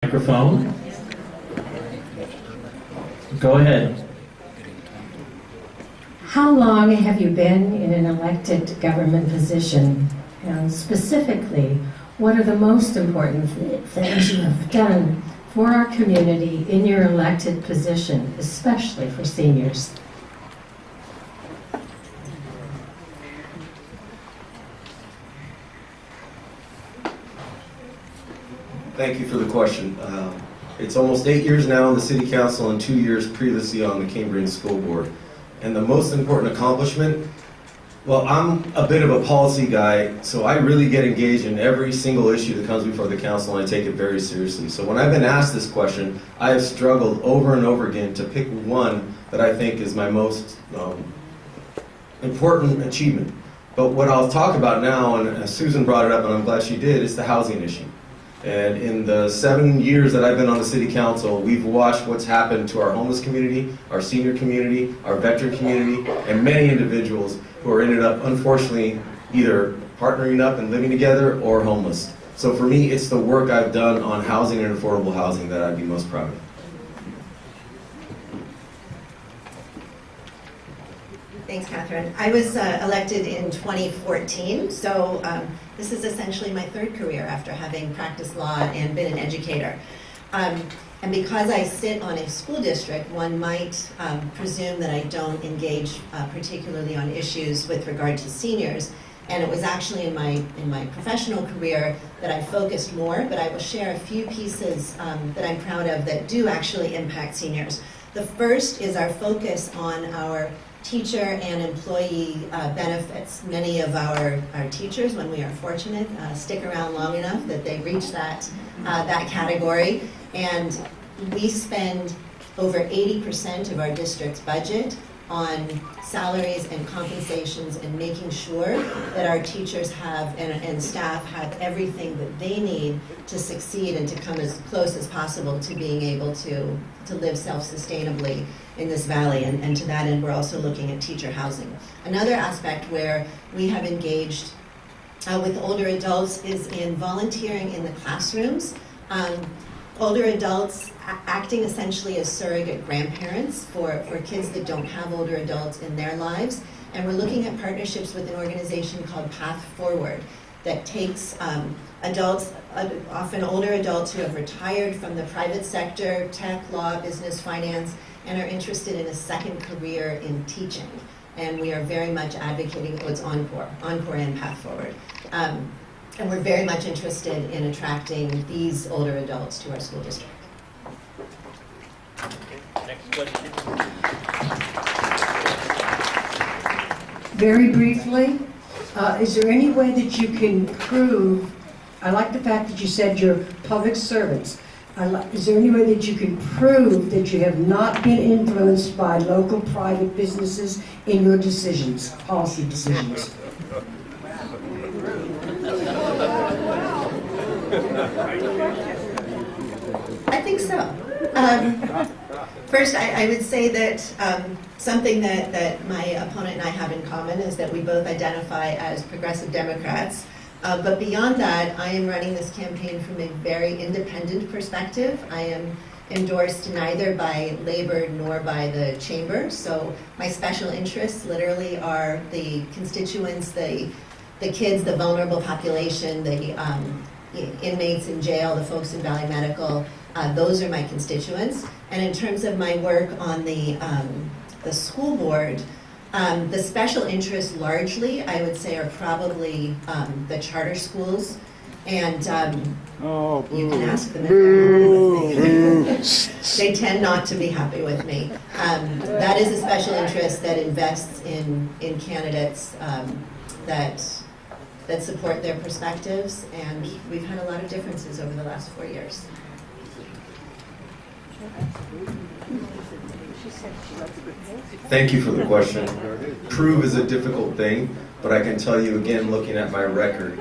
Microphone. Go ahead. How long have you been in an elected government position? And specifically, what are the most important things you have done for our community in your elected position, especially for seniors? Thank you for the question. It's almost 8 years now in the City Council and 2 years previously on the Cambrian School Board. And the most important accomplishment, well, I'm a bit of a policy guy, so I really get engaged in every single issue that comes before the council, and I take it very seriously. So when I've been asked this question, I have struggled over and over again to pick one that I think is my most important achievement. But what I'll talk about now, and Susan brought it up, and I'm glad she did, is the housing issue. And in the 7 years that I've been on the City Council, we've watched what's happened to our homeless community, our senior community, our veteran community, and many individuals who are ended up, unfortunately, either partnering up and living together or homeless. So for me, it's the work I've done on housing and affordable housing that I'd be most proud of. Thanks, Catherine. I was elected in 2014, so this is essentially my third career after having practiced law and been an educator. And because I sit on a school district, one might presume that I don't engage particularly on issues with regard to seniors. And it was actually in my professional career that I focused more, but I will share a few pieces that I'm proud of that do actually impact seniors. The first is our focus on our teacher and employee benefits. Many of our teachers, when we are fortunate, stick around long enough that they reach that category. And we spend over 80% of our district's budget on salaries and compensations and making sure that our teachers have and staff have everything that they need to succeed and to come as close as possible to being able to live self-sustainably in this valley. And to that end, we're also looking at teacher housing. Another aspect where we have engaged with older adults is in volunteering in the classrooms. Older adults acting essentially as surrogate grandparents for kids that don't have older adults in their lives. And we're looking at partnerships with an organization called Path Forward that takes adults, often older adults who have retired from the private sector, tech, law, business, finance, and are interested in a second career in teaching. And we are very much advocating, it's Encore and Path Forward. And we're very much interested in attracting these older adults to our school district. Next question. Very briefly, is there any way that you can prove, I like the fact that you said you're public servants. Is there any way that you can prove that you have not been influenced by local private businesses in your decisions, policy decisions? I think so. First, I would say that something that my opponent and I have in common is that we both identify as progressive Democrats. But beyond that, I am running this campaign from a very independent perspective. I am endorsed neither by labor nor by the chamber. So my special interests literally are the constituents, the kids, the vulnerable population, the inmates in jail, the folks in Valley Medical. Those are my constituents. And in terms of my work on the school board, the special interests largely, I would say, are probably the charter schools. And you can ask them if they're happy with me. They tend not to be happy with me. That is a special interest that invests in candidates that support their perspectives, and we've had a lot of differences over the last 4 years. Thank you for the question. Prove is a difficult thing, but I can tell you again, looking at my record,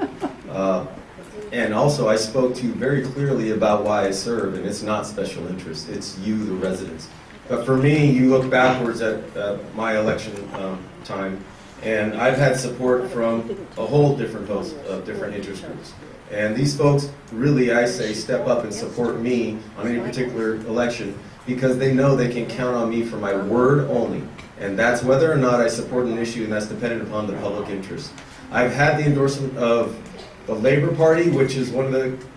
and also I spoke to you very clearly about why I serve, and it's not special interest, it's you, the residents. But for me, you look backwards at my election time, And I've had support from a whole different host of different interest groups. And these folks really, I say, step up and support me on any particular election because they know they can count on me for my word only. And that's whether or not I support an issue, and that's dependent upon the public interest. I've had the endorsement of the Labor Party, which is one of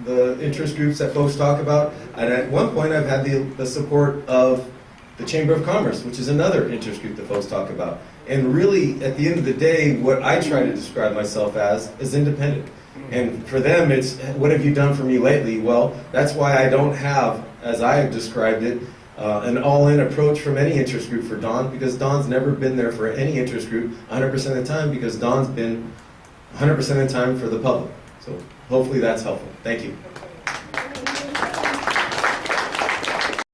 the interest groups that folks talk about. And at one point, I've had the support of the Chamber of Commerce, which is another interest group that folks talk about. And really, at the end of the day, what I try to describe myself as is independent. And for them, it's, what have you done for me lately? Well, that's why I don't have, as I have described it, an all-in approach from any interest group for Don, because Don's never been there for any interest group 100% of the time, because Don's been 100% of the time for the public. So hopefully that's helpful. Thank you.